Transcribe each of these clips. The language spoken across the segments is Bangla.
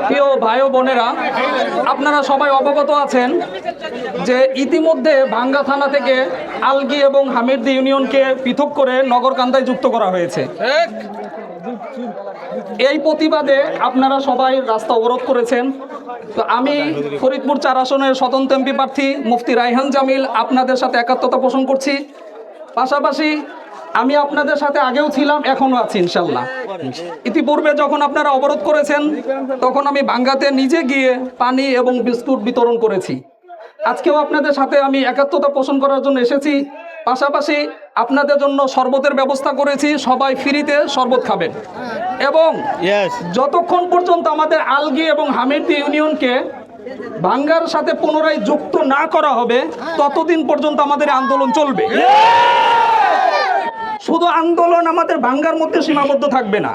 প্রিয় ভাই ও বোনেরা, আপনারা সবাই অবগত আছেন যে ইতিমধ্যে ভাঙ্গা থানা থেকে আলগী এবং হামিরদী ইউনিয়নকে পৃথক করে নগরকান্দায় যুক্ত করা হয়েছে। এই প্রতিবাদে আপনারা সবাই রাস্তা অবরোধ করেছেন। তো আমি ফরিদপুর 4 আসনের স্বতন্ত্র এমপি প্রার্থী মুফতি রায়হান জামিল আপনাদের সাথে একাত্মতা পোষণ করছি। পাশাপাশি আমি আপনাদের সাথে আগেও ছিলাম, এখনো আছি ইনশাল্লাহ। ইতিপূর্বে যখন আপনারা অবরোধ করেছেন তখন আমি ভাঙ্গাতে নিজে গিয়ে পানি এবং বিস্কুট বিতরণ করেছি। আজকেও আপনাদের সাথে আমি একাত্মতা পোষণ করার জন্য এসেছি। পাশাপাশি আপনাদের জন্য শরবতের ব্যবস্থা করেছি, সবাই ফ্রিতে শরবত খাবেন। এবং যতক্ষণ পর্যন্ত আমাদের আলগী এবং হামিরদী ইউনিয়নকে ভাঙ্গার সাথে পুনরায় যুক্ত না করা হবে ততদিন পর্যন্ত আমাদের আন্দোলন চলবে। শুধু আন্দোলন আমাদের ভাঙ্গার মধ্যে সীমাবদ্ধ থাকবে না,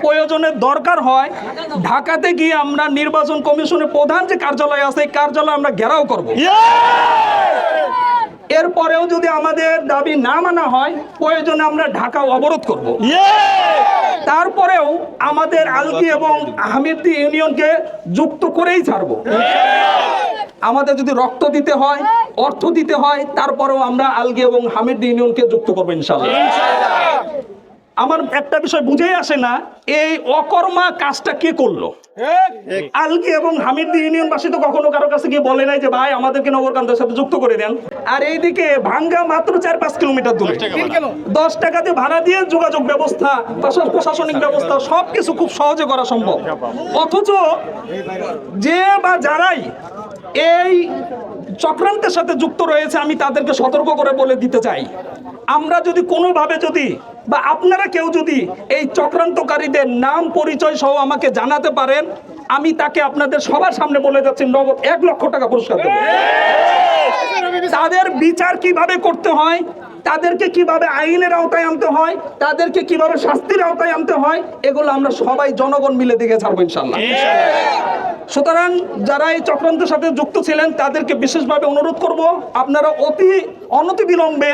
প্রয়োজনের দরকার হয় ঢাকাতে গিয়ে আমরা নির্বাচন কমিশনের প্রধান যে কার্যালয় আছে এই কার্যালয় আমরা ঘেরাও করব। এরপরেও যদি আমাদের দাবি না মানা হয় প্রয়োজনে আমরা ঢাকা অবরোধ করব। তারপরেও আমাদের আলগী এবং হামিরদী ইউনিয়নকে যুক্ত করেই ছাড়ব। আমাদের যদি রক্ত দিতে হয়, অর্থ দিতে হয়, তারপরেও আমরা আলগী এবং হামিরদী ইউনিয়নকে যুক্ত করবো ইনশাআল্লাহ। আমার একটা বিষয় বুঝেই আসে না, এই অকর্মা কাজটা কে করলো? আলগী এবং হামিরদী ইউনিয়নবাসী তো কখনো কারো কাছে গিয়ে বলে নাই যে ভাই আমাদেরকে নগরকান্দার সাথে যুক্ত করে দেন। আর এইদিকে ভাঙ্গা মাত্র 4-5 কিলোমিটার দূরে, 10 টাকাতে ভাড়া দিয়ে যোগাযোগ ব্যবস্থা, প্রশাসনিক ব্যবস্থা সবকিছু খুব সহজে করা সম্ভব। অথচ যে বা যারাই এই চক্রান্তের সাথে যুক্ত রয়েছে আমি তাদেরকে সতর্ক করে বলে দিতে চাই, আমরা যদি কোনোভাবে যদি বা আপনারা কেউ যদি এই চক্রান্তকারীদের নাম পরিচয় সহ আমাকে জানাতে পারেন, আমি তাকে আপনাদের সবার সামনে বলে যাচ্ছি নগদ 1 লক্ষ টাকা পুরস্কার দেব। তাদের বিচার কিভাবে করতে হয়, তাদেরকে কিভাবে আইনের আওতায় আনতে হয়, তাদেরকে কিভাবে শাস্তির আওতায় আনতে হয়, এগুলো আমরা সবাই জনগণ মিলে দেখে ছাড়বো ইনশাল্লাহ। সুতরাং যারা এই চক্রান্তের সাথে যুক্ত ছিলেন তাদেরকে বিশেষভাবে অনুরোধ করব, আপনারা অনতিবিলম্বে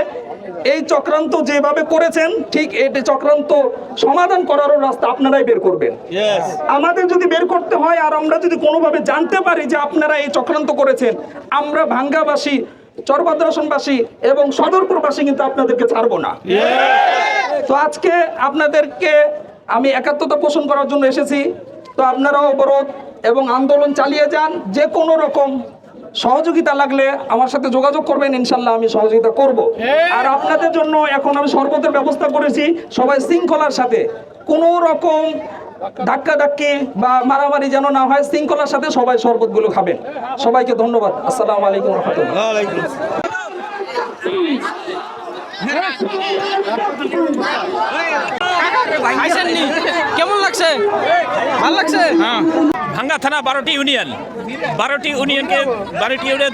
এই চক্রান্ত যেভাবে করেছেন ঠিক এই চক্রান্ত সমাধান করারও রাস্তা আপনারাই বের করবেন। আমাদের যদি বের করতে হয় আর আমরা যদি কোনোভাবে জানতে পারি যে আপনারা এই চক্রান্ত করেছেন, আমরা ভাঙ্গাবাসী, চরভদ্রাসনবাসী এবং সদরপুরবাসী কিন্তু আপনাদেরকে ছাড়বো না। তো আজকে আপনাদেরকে আমি একাত্মতা পোষণ করার জন্য এসেছি। তো আপনারাও অবরোধ এবং আন্দোলন চালিয়ে যান। যে কোনো রকম সহযোগিতা লাগলে আমার সাথে যোগাযোগ করবেন, ইনশাল্লাহ আমি সহযোগিতা করব। আর আপনাদের জন্য এখন আমি শরবতের ব্যবস্থা করেছি, সবাই শৃঙ্খলার সাথে, কোনো রকম ধাক্কাধাক্কি বা মারামারি যেন না হয়, শৃঙ্খলার সাথে সবাই শরবতগুলো খাবেন। সবাইকে ধন্যবাদ। আসসালামু আলাইকুম ওয়া রাহমাতুল্লাহ। কেমন লাগছে? ভালো লাগছে। হ্যাঁ, ভাঙ্গা থানা 12টি ইউনিয়ন, 12টি ইউনিয়ন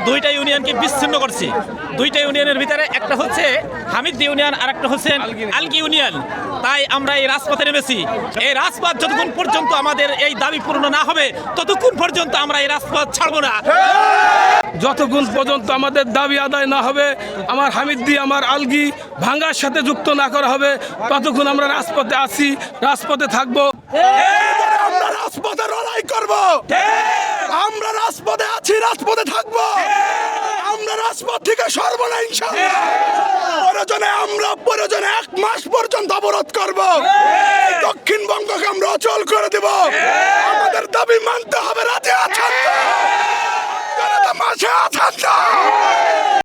2টা ইউনিয়নকে বিচ্ছিন্ন করছে। 2টা ইউনিয়নের ভিতরে একটা হচ্ছে হামিরদী ইউনিয়ন আর একটা হচ্ছে আলগী ইউনিয়ন। তাই আমরা এই রাজপথে নেমেছি। এই রাজপথ যতক্ষণ পর্যন্ত আমাদের এই দাবি পূর্ণ না হবে ততক্ষণ পর্যন্ত আমরা এই রাজপথ ছাড়বো না। যতক্ষণ পর্যন্ত আমাদের দাবি আদায় না হবে, আমার হামিরদী আমার আলগী ভাঙ্গার সাথে যুক্ত না করা হবে, ততক্ষণ আমরা রাজপথে আছি, রাজপথে থাকবো। আমরা রাজপথে লড়াই করব, আমরা রাজপথে আছি, রাজপথে থাকবো, আমরা রাজপথ থেকে সরব না ইনশাআল্লাহ। প্রয়োজনে 1 মাস পর্যন্ত অবরোধ করব, দক্ষিণবঙ্গকে আমরা অচল করে দেব। আমাদের দাবি মানতে হবে। রাজি আছেন তো? মাঝে আছেন তো?